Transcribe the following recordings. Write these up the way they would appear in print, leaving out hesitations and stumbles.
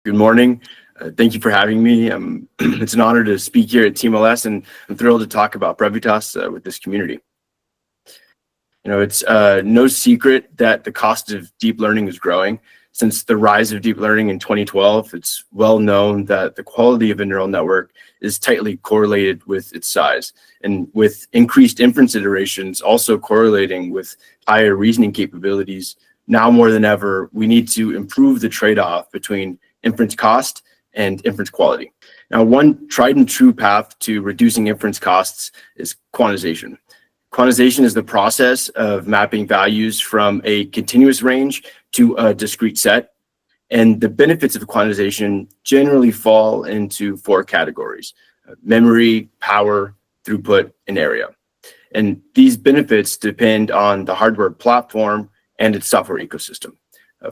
Good morning. Thank you for having me. It's an honor to speak here at TMLS, and I'm thrilled to talk about Brevitas with this community. You know, it's no secret that the cost of deep learning is growing. Since the rise of deep learning in 2012, it's well known that the quality of a neural network is tightly correlated with its size, and with increased inference iterations also correlating with higher reasoning capabilities. Now more than ever, we need to improve the trade-off between inference cost and inference quality. Now, one tried and true path to reducing inference costs is quantization. Quantization is the process of mapping values from a continuous range to a discrete set. And the benefits of quantization generally fall into four categories: memory, power, throughput, and area. And these benefits depend on the hardware platform and its software ecosystem.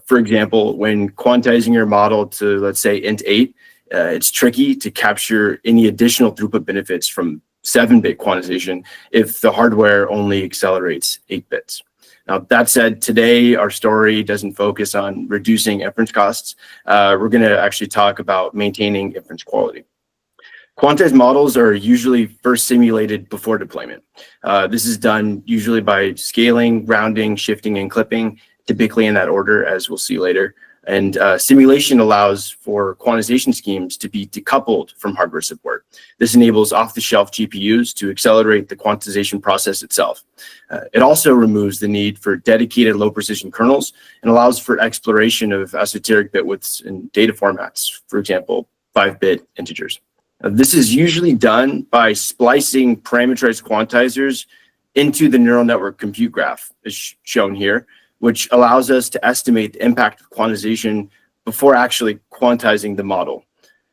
For example, when quantizing your model to, let's say, int8, it's tricky to capture any additional throughput benefits from 7-bit quantization if the hardware only accelerates 8 bits. Now, that said, today our story doesn't focus on reducing inference costs. We're going to actually talk about maintaining inference quality. Quantized models are usually first simulated before deployment. This is done usually by scaling, rounding, shifting, and clipping, typically in that order, as we'll see later. And simulation allows for quantization schemes to be decoupled from hardware support. This enables off-the-shelf GPUs to accelerate the quantization process itself. It also removes the need for dedicated low-precision kernels and allows for exploration of esoteric bit widths in data formats, for example, 5-bit integers. This is usually done by splicing parameterized quantizers into the neural network compute graph, as shown here, which allows us to estimate the impact of quantization before actually quantizing the model.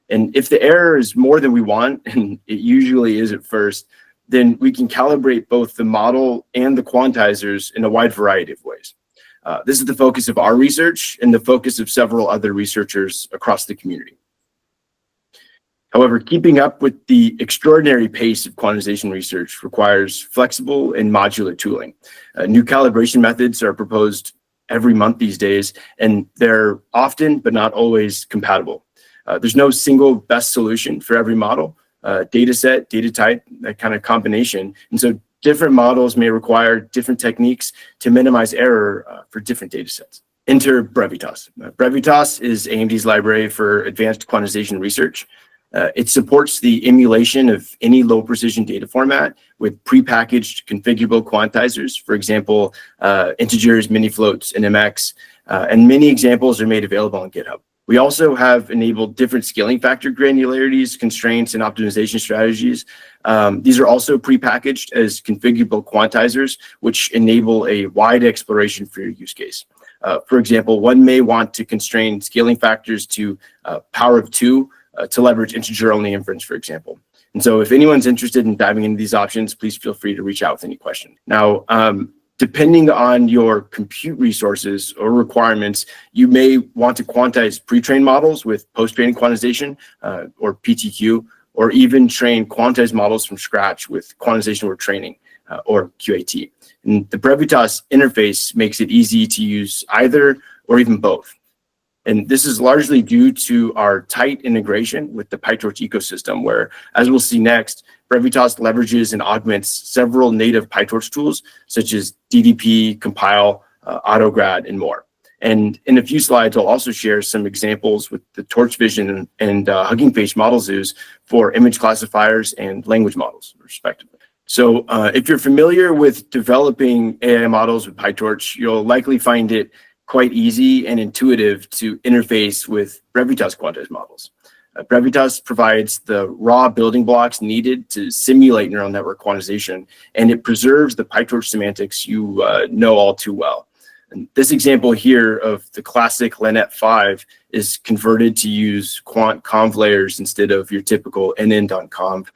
And if the error is more than we want, and it usually is at first, then we can calibrate both the model and the quantizers in a wide variety of ways. This is the focus of our research and the focus of several other researchers across the community. However, keeping up with the extraordinary pace of quantization research requires flexible and modular tooling. New calibration methods are proposed every month these days, and they're often, but not always, compatible. There's no single best solution for every model, data set, data type, that kind of combination. And so different models may require different techniques to minimize error for different data sets. Enter Brevitas. Brevitas is AMD's library for advanced quantization research. It supports the emulation of any low-precision data format with prepackaged configurable quantizers, for example, integers, mini floats, and MX, and many examples are made available on GitHub. We also have enabled different scaling factor granularities, constraints, and optimization strategies. These are also prepackaged as configurable quantizers, which enable a wide exploration for your use case. For example, one may want to constrain scaling factors to power of 2, to leverage integer-only inference, for example. And so if anyone's interested in diving into these options, please feel free to reach out with any question. Now, depending on your compute resources or requirements, you may want to quantize pre-trained models with post-training quantization, or PTQ, or even train quantized models from scratch with quantization or training, or QAT. And the Brevitas interface makes it easy to use either or even both. And this is largely due to our tight integration with the PyTorch ecosystem, where, as we'll see next, Brevitas leverages and augments several native PyTorch tools, such as DDP, Compile, AutoGrad, and more. And in a few slides, I'll also share some examples with the Torch Vision and Hugging Face model zoos for image classifiers and language models, respectively. So if you're familiar with developing AI models with PyTorch, you'll likely find it quite easy and intuitive to interface with Brevitas quantized models. Brevitas provides the raw building blocks needed to simulate neural network quantization, and it preserves the PyTorch semantics you know all too well. And this example here of the classic LeNet5 is converted to use quant conv layers instead of your typical NND on conv.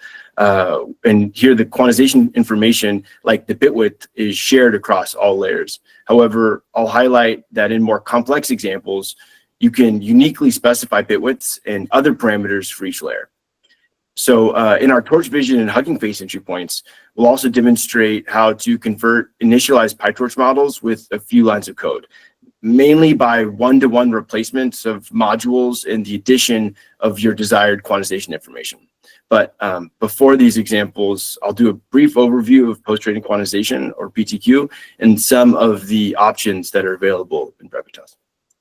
And here the quantization information, like the bit width, is shared across all layers. However, I'll highlight that in more complex examples, you can uniquely specify bit widths and other parameters for each layer. So in our torch vision and Hugging Face entry points, we'll also demonstrate how to convert initialized PyTorch models with a few lines of code, mainly by one-to-one replacements of modules and the addition of your desired quantization information. But before these examples, I'll do a brief overview of post-training quantization, or PTQ, and some of the options that are available in Brevitas.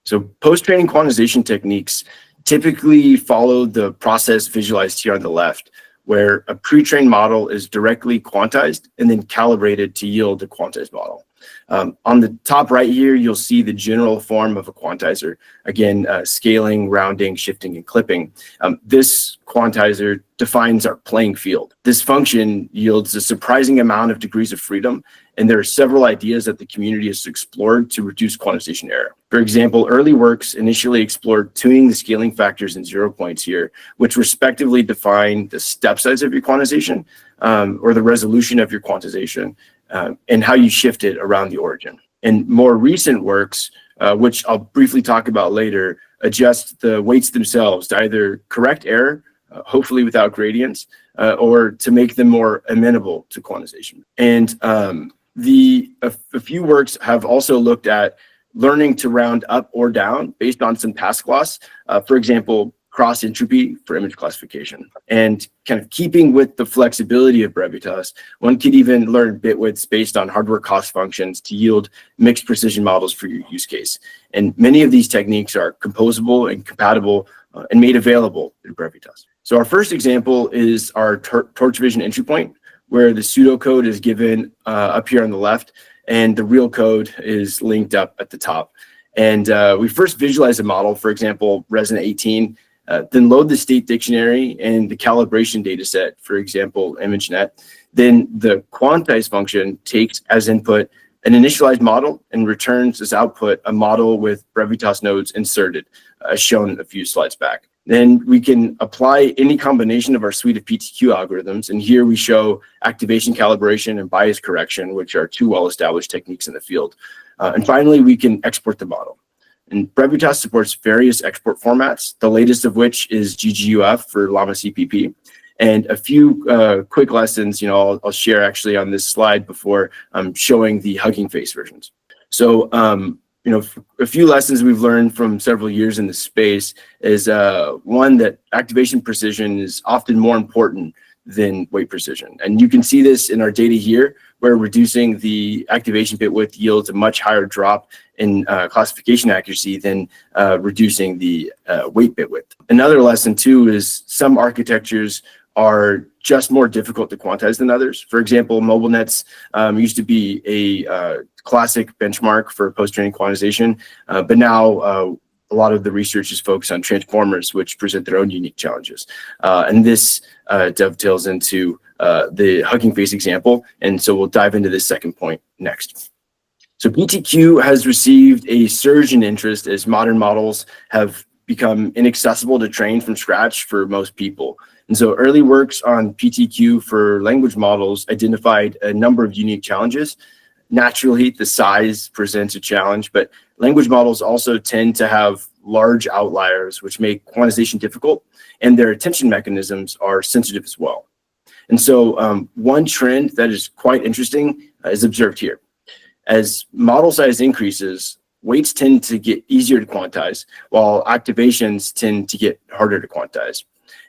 So post-training quantization techniques typically follow the process visualized here on the left, where a pre-trained model is directly quantized and then calibrated to yield a quantized model. On the top right here, you'll see the general form of a quantizer. Again, scaling, rounding, shifting, and clipping. This quantizer defines our playing field. This function yields a surprising amount of degrees of freedom, and there are several ideas that the community has explored to reduce quantization error. For example, early works initially explored tuning the scaling factors and 0 points here, which respectively define the step size of your quantization or the resolution of your quantization, and how you shift it around the origin. And more recent works, which I'll briefly talk about later, adjust the weights themselves to either correct error, hopefully without gradients, or to make them more amenable to quantization. And a few works have also looked at learning to round up or down based on some task loss. For example, cross entropy for image classification. And kind of keeping with the flexibility of Brevitas, one could even learn bit widths based on hardware cost functions to yield mixed precision models for your use case. And many of these techniques are composable and compatible and made available through Brevitas. So our first example is our torch vision entry point, where the pseudocode is given up here on the left, and the real code is linked up at the top. And we first visualize a model, for example, Resonant 18, then load the state dictionary and the calibration data set, for example, ImageNet. Then the quantize function takes as input an initialized model and returns as output a model with Brevitas nodes inserted, as shown a few slides back. Then we can apply any combination of our suite of PTQ algorithms. And here we show activation calibration and bias correction, which are two well-established techniques in the field. And finally, we can export the model. And Brevitas supports various export formats, the latest of which is GGUF for Llama CPP. And a few quick lessons, I'll share actually on this slide before showing the Hugging Face versions. So, a few lessons we've learned from several years in the space is one, that activation precision is often more important than weight precision. And you can see this in our data here, where reducing the activation bit width yields a much higher drop in classification accuracy than reducing the weight bit width. Another lesson too is some architectures are just more difficult to quantize than others. For example, MobileNets used to be a classic benchmark for post-training quantization, but now a lot of the research is focused on transformers, which present their own unique challenges. And this dovetails into the Hugging Face example, and so we'll dive into this second point next. So PTQ has received a surge in interest as modern models have become inaccessible to train from scratch for most people. And so early works on PTQ for language models identified a number of unique challenges. Naturally, the size presents a challenge, but language models also tend to have large outliers, which make quantization difficult, and their attention mechanisms are sensitive as well. And so one trend that is quite interesting is observed here. As model size increases, weights tend to get easier to quantize, while activations tend to get harder to quantize.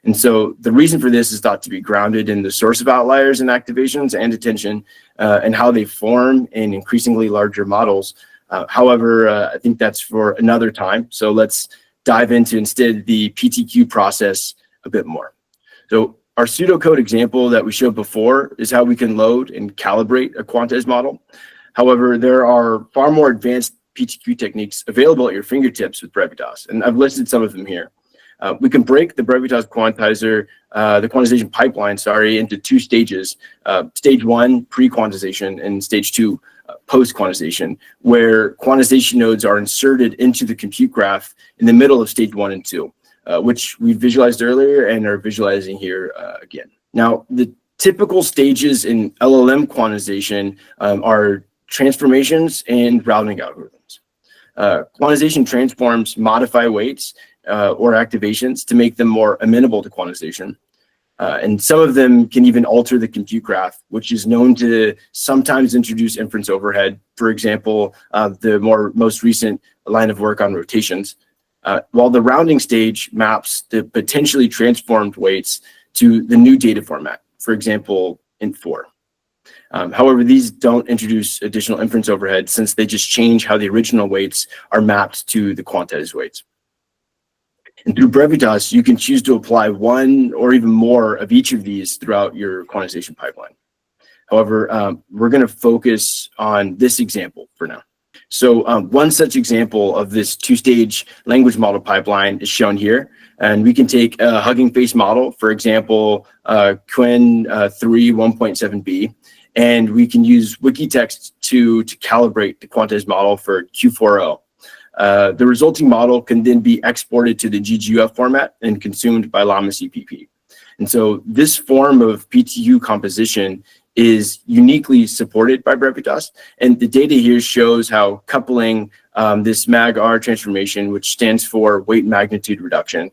And so the reason for this is thought to be grounded in the source of outliers and activations and attention and how they form in increasingly larger models. However, I think that's for another time. So let's dive into instead the PTQ process a bit more. So our pseudocode example that we showed before is how we can load and calibrate a quantized model. However, there are far more advanced PTQ techniques available at your fingertips with Brevitas, and I've listed some of them here. We can break the Brevitas quantizer, the quantization pipeline, into two stages. Stage one, pre-quantization, and stage two, post-quantization, where quantization nodes are inserted into the compute graph in the middle of stage 1 and 2, which we visualized earlier and are visualizing here again. Now, the typical stages in LLM quantization are transformations and routing algorithms. Quantization transforms modify weights or activations to make them more amenable to quantization. And some of them can even alter the compute graph, which is known to sometimes introduce inference overhead. For example, the most recent line of work on rotations, while the rounding stage maps the potentially transformed weights to the new data format, for example, int4. However, these don't introduce additional inference overhead since they just change how the original weights are mapped to the quantized weights. And through Brevitas, you can choose to apply one or even more of each of these throughout your quantization pipeline. However, we're going to focus on this example for now. So one such example of this two-stage language model pipeline is shown here. And we can take a Hugging Face model, for example, Qwen 3 1.7b, and we can use Wikitext to calibrate the quantized model for Q4O. The resulting model can then be exported to the GGUF format and consumed by Llama CPP. And so this form of PTU composition is uniquely supported by Brevitas. And the data here shows how coupling this MAG-R transformation, which stands for weight magnitude reduction,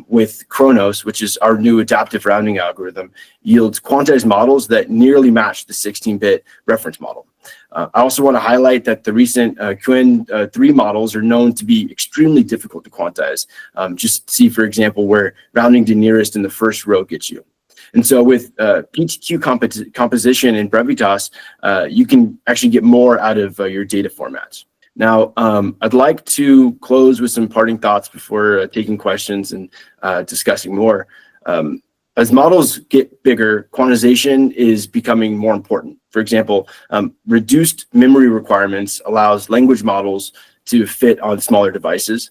with Chronos, which is our new adaptive rounding algorithm, yields quantized models that nearly match the 16-bit reference model. I also want to highlight that the recent Qwen 3 models are known to be extremely difficult to quantize. Just see, for example, where rounding to nearest in the first row gets you. And so with PTQ composition in Brevitas, you can actually get more out of your data formats. Now, I'd like to close with some parting thoughts before taking questions and discussing more. As models get bigger, quantization is becoming more important. For example, reduced memory requirements allows language models to fit on smaller devices.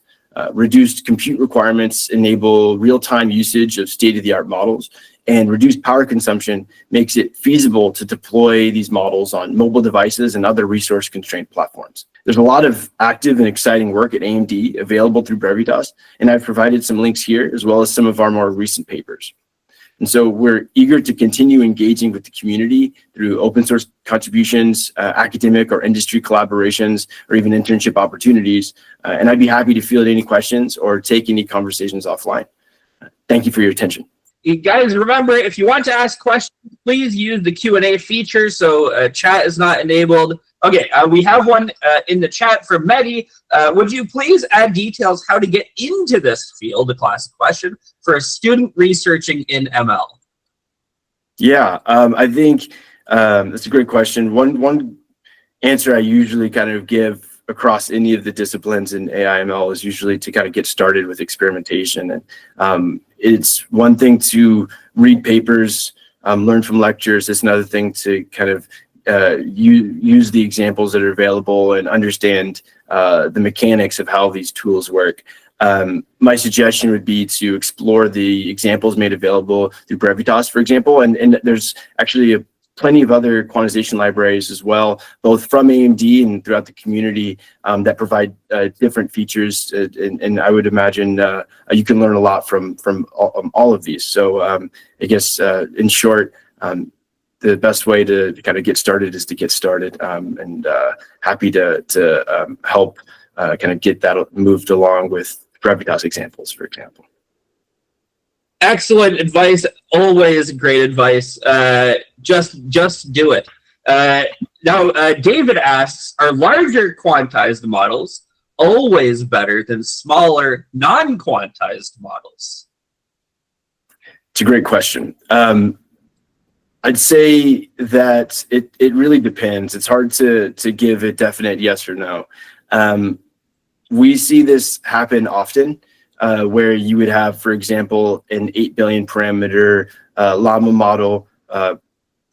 Reduced compute requirements enable real-time usage of state-of-the-art models, and reduced power consumption makes it feasible to deploy these models on mobile devices and other resource-constrained platforms. There's a lot of active and exciting work at AMD available through Brevitas, and I've provided some links here, as well as some of our more recent papers. And so we're eager to continue engaging with the community through open source contributions, academic or industry collaborations, or even internship opportunities. And I'd be happy to field any questions or take any conversations offline. Thank you for your attention. You guys, remember, if you want to ask questions, please use the Q&A feature so chat is not enabled. Okay, we have one in the chat from Mehdi. Would you please add details how to get into this field, a classic question, for a student researching in ML? Yeah, I think that's a great question. One answer I usually kind of give across any of the disciplines in AI/ML is usually to kind of get started with experimentation. And it's one thing to read papers, learn from lectures. It's another thing to kind of use the examples that are available and understand the mechanics of how these tools work. My suggestion would be to explore the examples made available through Brevitas, for example, and there's actually plenty of other quantization libraries as well, both from AMD and throughout the community that provide different features. And I would imagine you can learn a lot from all of these. So I guess in short, the best way to kind of get started is to get started, and happy to help kind of get that moved along with Brevitas examples, for example. Excellent advice. Always great advice. Just do it. Now, David asks, are larger quantized models always better than smaller non-quantized models? It's a great question. I'd say that it really depends. It's hard to give a definite yes or no. We see this happen often, where you would have, for example, an 8 billion parameter Llama model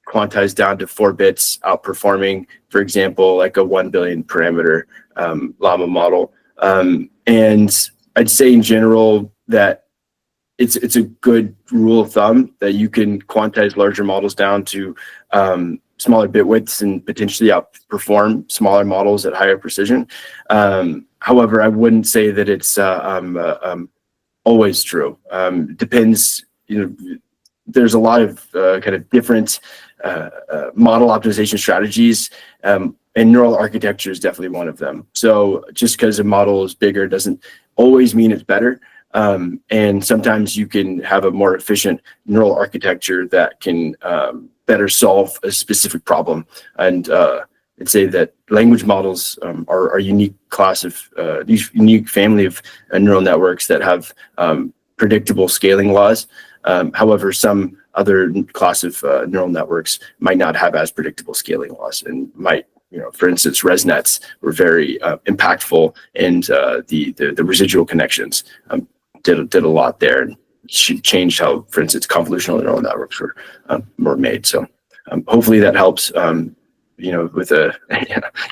quantized down to 4 bits, outperforming, for example, like a 1 billion parameter Llama model. And I'd say in general that it's a good rule of thumb that you can quantize larger models down to smaller bit widths and potentially outperform smaller models at higher precision. However, I wouldn't say that it's always true. Depends, there's a lot of kind of different model optimization strategies, and neural architecture is definitely one of them. So just because a model is bigger doesn't always mean it's better. And sometimes you can have a more efficient neural architecture that can better solve a specific problem. And I'd say that language models are a unique class of these unique family of neural networks that have predictable scaling laws. However, some other class of neural networks might not have as predictable scaling laws and might, for instance, ResNets were very impactful, and the residual connections did a lot there and changed how, for instance, convolutional neural networks were made. So hopefully that helps, with a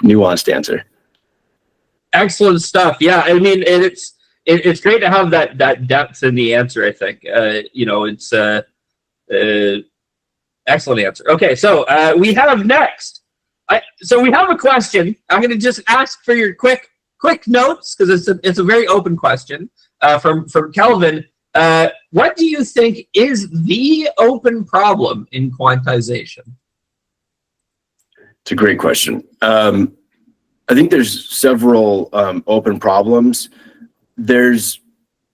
nuanced answer. Excellent stuff. Yeah, I mean, it's great to have that depth in the answer. I think it's excellent answer. Okay, so we have next. So we have a question. I'm going to just ask for your quick notes because it's a very open question from Kelvin. What do you think is the open problem in quantization? It's a great question. I think there's several open problems. There's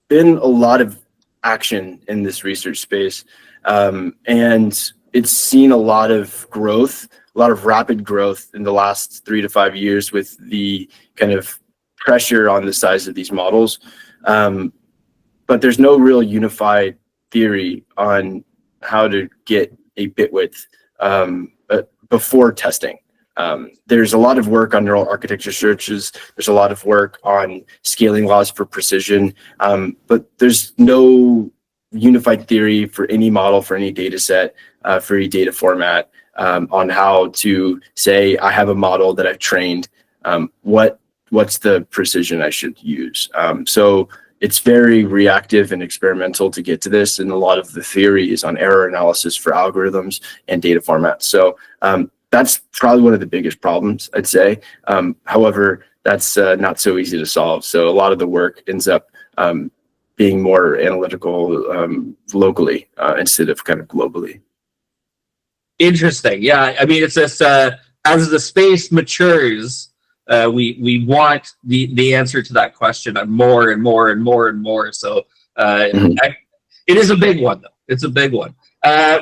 been a lot of action in this research space, and it's seen a lot of growth, a lot of rapid growth in the last 3 to 5 years with the kind of pressure on the size of these models. But there's no real unified theory on how to get a bit width before testing. There's a lot of work on neural architecture searches. There's a lot of work on scaling laws for precision, but there's no unified theory for any model, for any data set, for any data format, on how to say, I have a model that I've trained. What's the precision I should use? So it's very reactive and experimental to get to this, and a lot of the theory is on error analysis for algorithms and data formats. So that's probably one of the biggest problems, I'd say. However, that's not so easy to solve. So a lot of the work ends up being more analytical locally instead of kind of globally. Interesting. Yeah, I mean, it's just as the space matures, we want the answer to that question on more and more and more and more. So it is a big one, though. It's a big one.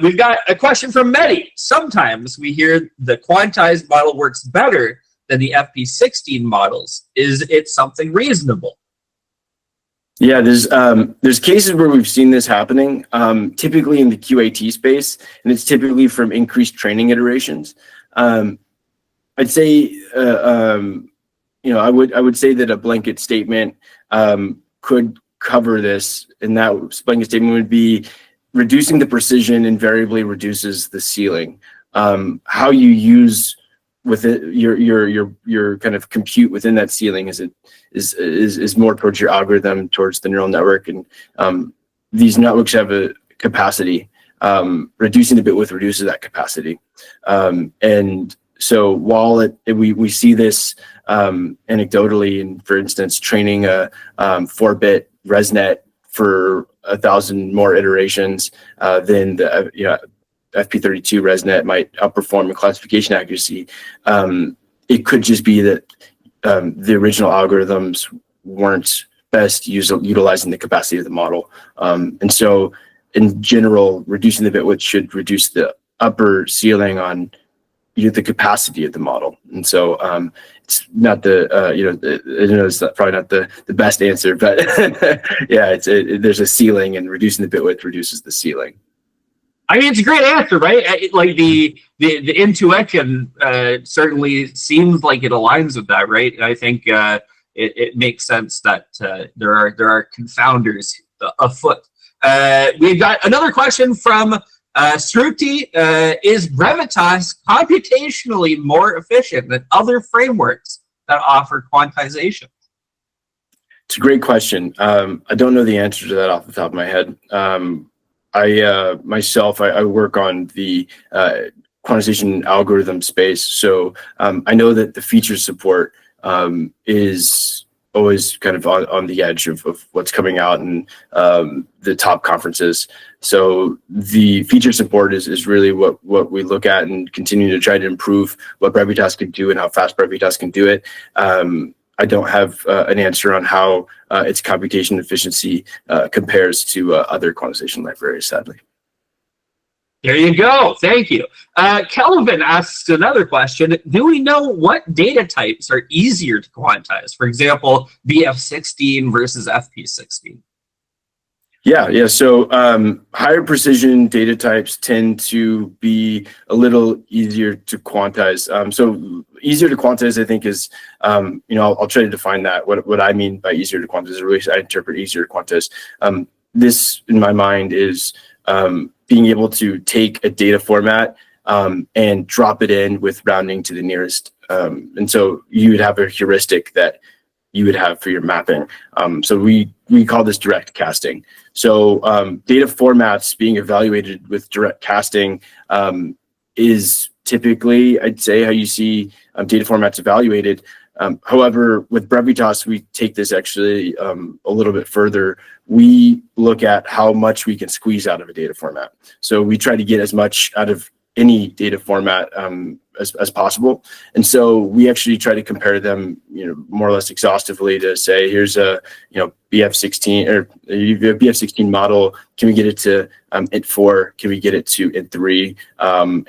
We've got a question from Mehdi. Sometimes we hear the quantized model works better than the FP16 models. Is it something reasonable? Yeah, there's cases where we've seen this happening, typically in the QAT space, and it's typically from increased training iterations. I'd say, I would say that a blanket statement could cover this, and that blanket statement would be reducing the precision invariably reduces the ceiling. How you use with it your kind of compute within that ceiling is more towards your algorithm, towards the neural network, and these networks have a capacity. Reducing the bit width reduces that capacity, and so while we see this anecdotally, and for instance, training a 4-bit ResNet for 1,000 more iterations than the FP32 ResNet might outperform in classification accuracy. It could just be that the original algorithms weren't best utilizing the capacity of the model. And so in general, reducing the bit width should reduce the upper ceiling on the capacity of the model. And so it's not it's probably not the best answer, but yeah, there's a ceiling, and reducing the bit width reduces the ceiling. I mean, it's a great answer, right? Like the intuition certainly seems like it aligns with that, right? And I think it makes sense that there are confounders afoot. We've got another question from Sruti. Is Brevitas computationally more efficient than other frameworks that offer quantization? It's a great question. I don't know the answer to that off the top of my head. I myself work on the quantization algorithm space, so I know that the feature support is always kind of on the edge of what's coming out in the top conferences. So the feature support is really what we look at and continue to try to improve what Brevitas can do and how fast Brevitas can do it. I don't have an answer on how its computation efficiency compares to other quantization libraries, sadly. There you go. Thank you. Kelvin asks another question. Do we know what data types are easier to quantize? For example, BF16 versus FP16. Yeah. So higher precision data types tend to be a little easier to quantize. So easier to quantize, I think, is, I'll try to define that. What I mean by easier to quantize is really, I interpret easier to quantize. This, in my mind, is being able to take a data format and drop it in with rounding to the nearest. And so you would have a heuristic that you would have for your mapping. So we call this direct casting. So data formats being evaluated with direct casting is typically, I'd say, how you see data formats evaluated. However, with Brevitas, we take this actually a little bit further. We look at how much we can squeeze out of a data format. So we try to get as much out of any data format as possible. And so we actually try to compare them, more or less exhaustively to say, here's a, BF16 or BF16 model. Can we get it to int4? Can we get it to int3?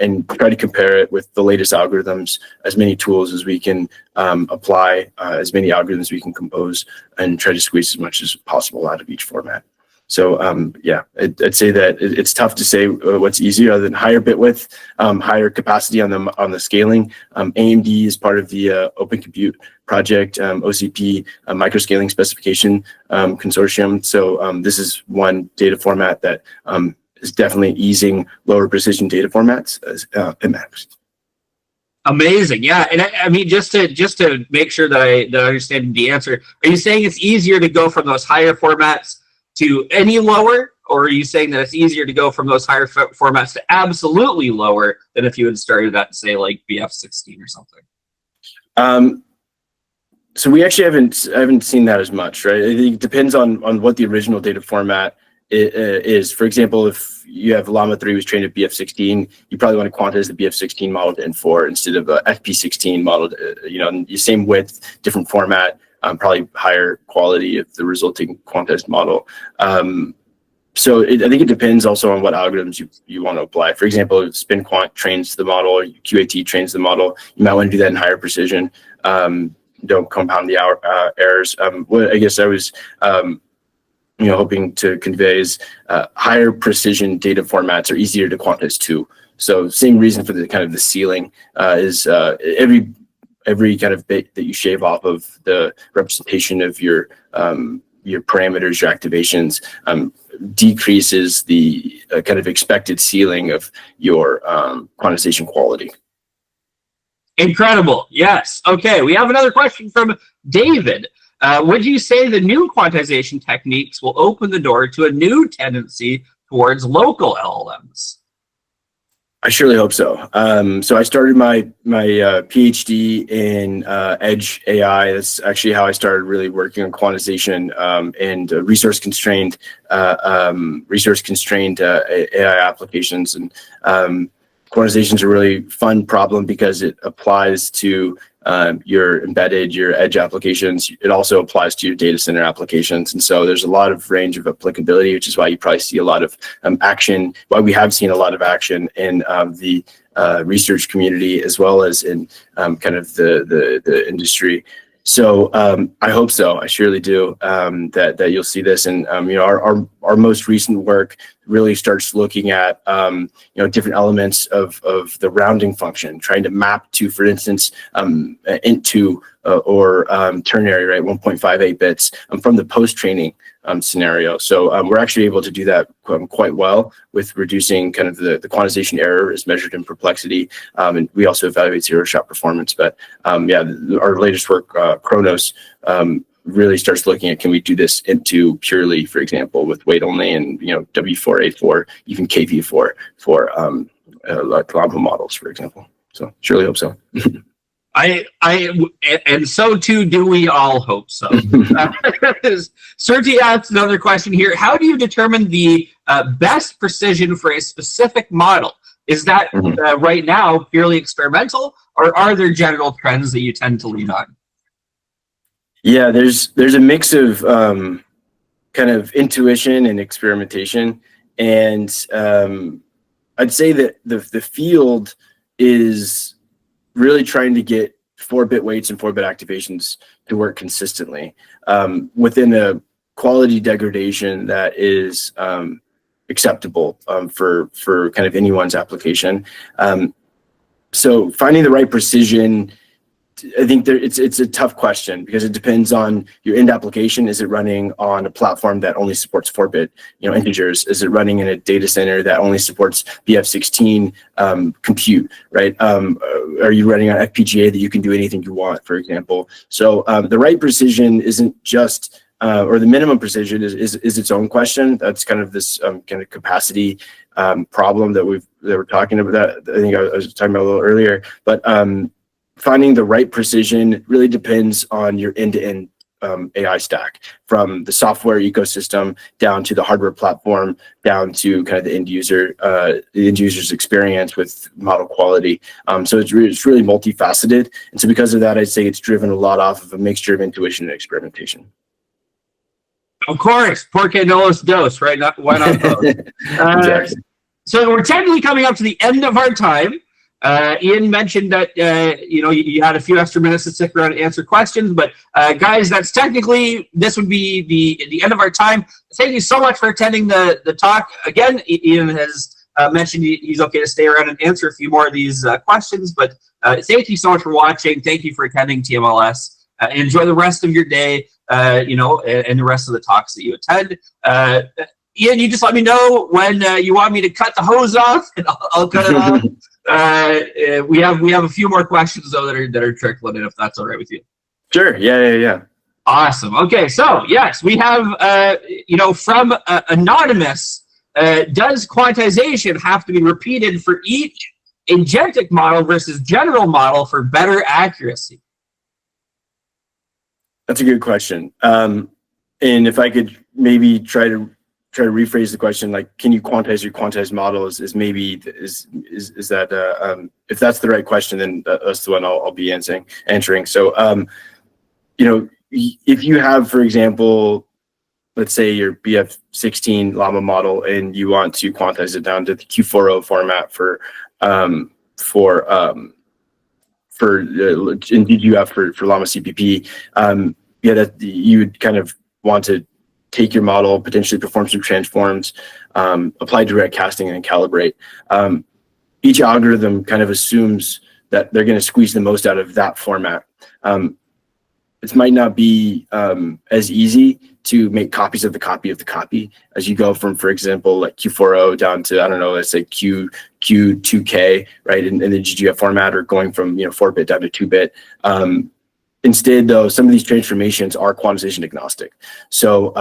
And try to compare it with the latest algorithms, as many tools as we can apply, as many algorithms we can compose, and try to squeeze as much as possible out of each format. So I'd say that it's tough to say what's easier other than higher bit width, higher capacity on the scaling. AMD is part of the Open Compute Project, OCP microscaling specification consortium. So this is one data format that is definitely easing lower precision data formats as MX. Amazing, yeah. And I mean, just to make sure that I understand the answer, are you saying it's easier to go from those higher formats to any lower, or are you saying that it's easier to go from those higher formats to absolutely lower than if you had started at, say, like BF16 or something? So we actually haven't seen that as much, right? I think it depends on what the original data format is. For example, if you have Llama 3 was trained at BF16, you probably want to quantize the BF16 model to N4 instead of a FP16 model. The same width, different format. Probably higher quality of the resulting quantized model. So I think it depends also on what algorithms you want to apply. For example, if SpinQuant trains the model, or QAT trains the model, you might want to do that in higher precision. Don't compound the errors. What I guess I was hoping to convey is higher precision data formats are easier to quantize too. So same reason for the kind of the ceiling is every kind of bit that you shave off of the representation of your parameters, your activations, decreases the kind of expected ceiling of your quantization quality. Incredible. Yes. Okay. We have another question from David. Would you say the new quantization techniques will open the door to a new tendency towards local LLMs? I surely hope so. So I started my Ph.D. in Edge AI. That's actually how I started really working on quantization and resource constrained AI applications. And quantization is a really fun problem because it applies to your embedded, your edge applications. It also applies to your data center applications. And so there's a lot of range of applicability, which is why you probably see a lot of action, why we have seen a lot of action in the research community, as well as in kind of the industry. So I hope so. I surely do that you'll see this. And our most recent work really starts looking at different elements of the rounding function, trying to map to, for instance, int2 or ternary, right, 1.58 bits from the post-training scenario. So we're actually able to do that quite well with reducing kind of the quantization error as measured in perplexity. And we also evaluate zero-shot performance. But our latest work, Chronos, really starts looking at, can we do this into purely, for example, with weight only and W4, A4, even KV4 for like Llama models, for example. So surely hope so. And so too do we all hope so. Sergey asks another question here. How do you determine the best precision for a specific model? Is that right now purely experimental, or are there general trends that you tend to lean on? Yeah, there's a mix of kind of intuition and experimentation, and I'd say that the field is really trying to get 4-bit weights and 4-bit activations to work consistently within a quality degradation that is acceptable for kind of anyone's application. So finding the right precision, I think it's a tough question because it depends on your end application. Is it running on a platform that only supports 4-bit, integers? Is it running in a data center that only supports BF16 compute, right? Are you running on FPGA that you can do anything you want, for example? So the right precision isn't just, or the minimum precision is its own question. That's kind of this kind of capacity problem that we're talking about. That I think I was talking about a little earlier, but finding the right precision really depends on your end-to-end AI stack, from the software ecosystem down to the hardware platform, down to kind of the end user's experience with model quality. So it's really multifaceted, and so because of that, I'd say it's driven a lot off of a mixture of intuition and experimentation. Of course, porque no los dos, right? Why not both? Exactly. So we're technically coming up to the end of our time. Ian mentioned that you had a few extra minutes to stick around and answer questions, but guys, this would be the end of our time. Thank you so much for attending the talk. Again, Ian has mentioned he's okay to stay around and answer a few more of these questions, but thank you so much for watching. Thank you for attending TMLS. Enjoy the rest of your day, and the rest of the talks that you attend. Ian, you just let me know when you want me to cut the hose off, and I'll cut it off. We have a few more questions though that are trickling in, if that's all right with you. Sure. Yeah. Awesome. Okay, so yes, we have from Anonymous. Does quantization have to be repeated for each agentic model versus general model for better accuracy? That's a good question. And if I could maybe try to rephrase the question, like, can you quantize your quantized model? Is that if that's the right question, then that's the one I'll be answering. So, if you have, for example, let's say your BF16 llama model, and you want to quantize it down to the Q40 format for DGF for llama CPP, that you'd kind of want to take your model, potentially perform some transforms, apply direct casting, and calibrate. Each algorithm kind of assumes that they're going to squeeze the most out of that format. It might not be as easy to make copies of the copy of the copy as you go from, for example, like Q40 down to, I don't know, let's say Q2K, right, in the GGF format, or going from 4-bit down to 2-bit. Instead, though, some of these transformations are quantization agnostic. So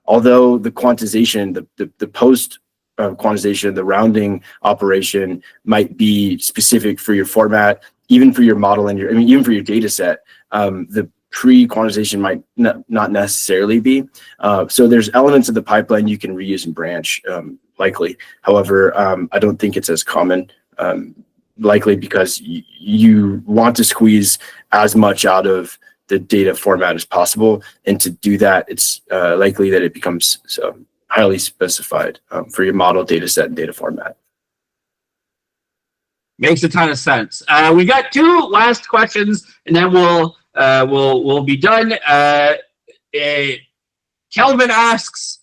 although the quantization, the post quantization, the rounding operation might be specific for your format, even for your model and even for your data set, the pre-quantization might not necessarily be. So there's elements of the pipeline you can reuse and branch, likely. However, I don't think it's as common. Likely because you want to squeeze as much out of the data format as possible, and to do that, it's likely that it becomes highly specified for your model, data set, and data format. Makes a ton of sense. We got two last questions, and then we'll be done. Kelvin asks,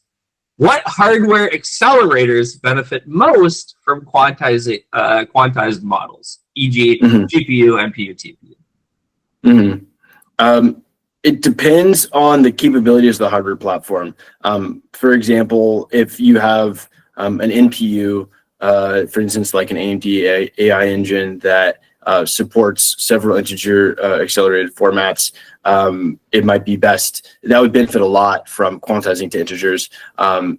what hardware accelerators benefit most from quantized models, e.g., GPU, NPU, TPU? It depends on the capabilities of the hardware platform. For example, if you have an NPU, for instance, like an AMD AI engine that supports several integer accelerated formats, it might be best. That would benefit a lot from quantizing to integers and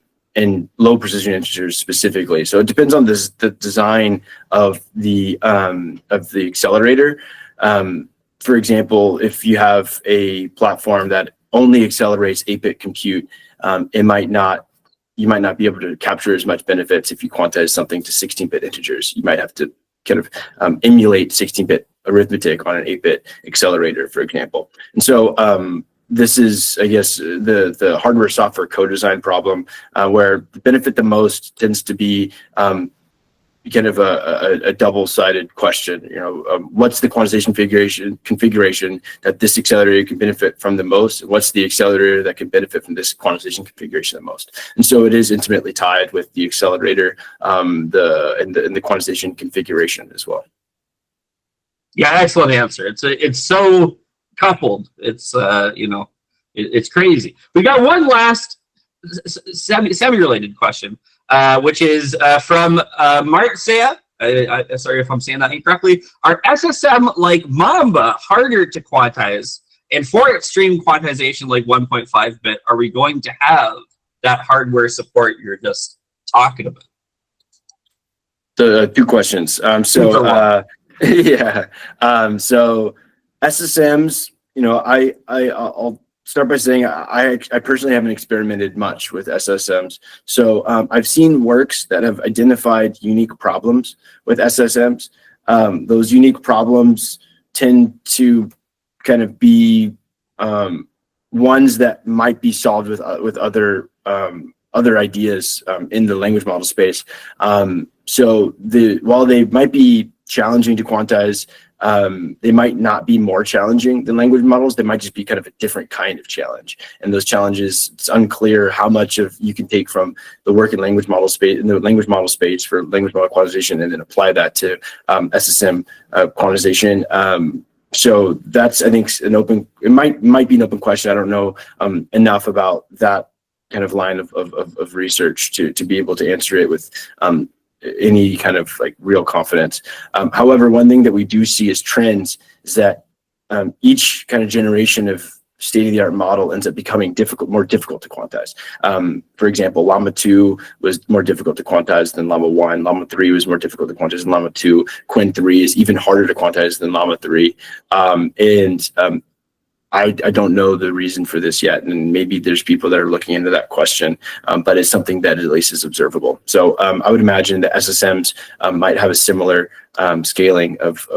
low precision integers specifically. So it depends on the design of the accelerator. For example, if you have a platform that only accelerates 8-bit compute, you might not be able to capture as much benefits if you quantize something to 16-bit integers. You might have to kind of emulate 16-bit arithmetic on an 8-bit accelerator, for example. And so this is, I guess, the hardware software co-design problem, where the benefit the most tends to be kind of a double-sided question. What's the quantization configuration that this accelerator can benefit from the most? What's the accelerator that can benefit from this quantization configuration the most? And so it is intimately tied with the accelerator, and the quantization configuration as well. Yeah, excellent answer. It's so coupled. It's it's crazy. We got one last semi-related question, which is from Marcia. Sorry if I'm saying that incorrectly. Are SSM like Mamba harder to quantize? And for extreme quantization like 1.5 bit, are we going to have that hardware support you're just talking about? The two questions. Yeah. So SSMs, I'll start by saying I personally haven't experimented much with SSMs. So I've seen works that have identified unique problems with SSMs. Those unique problems tend to kind of be ones that might be solved with other ideas in the language model space. So while they might be challenging to quantize, they might not be more challenging than language models. They might just be kind of a different kind of challenge. And those challenges, it's unclear how much of you can take from the work in language model space, in the language model space for language model quantization, and then apply that to SSM quantization. So that's, I think, it might be an open question. I don't know enough about that kind of line of research to be able to answer it with any kind of like real confidence. However, one thing that we do see as trends is that each kind of generation of state-of-the-art model ends up becoming more difficult to quantize. For example, Llama 2 was more difficult to quantize than Llama 1. Llama 3 was more difficult to quantize than Llama 2. Quinn 3 is even harder to quantize than Llama 3. I don't know the reason for this yet, and maybe there's people that are looking into that question, but it's something that at least is observable. So I would imagine that SSMs might have a similar scaling of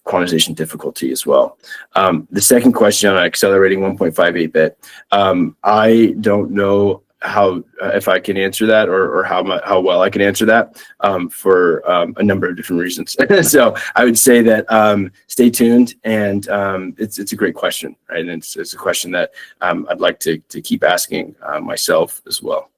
quantization difficulty as well. The second question on accelerating 1.58 bit, I don't know if I can answer that or how well I can answer that for a number of different reasons. So I would say that stay tuned, and it's a great question, right? And it's a question that I'd like to keep asking myself as well.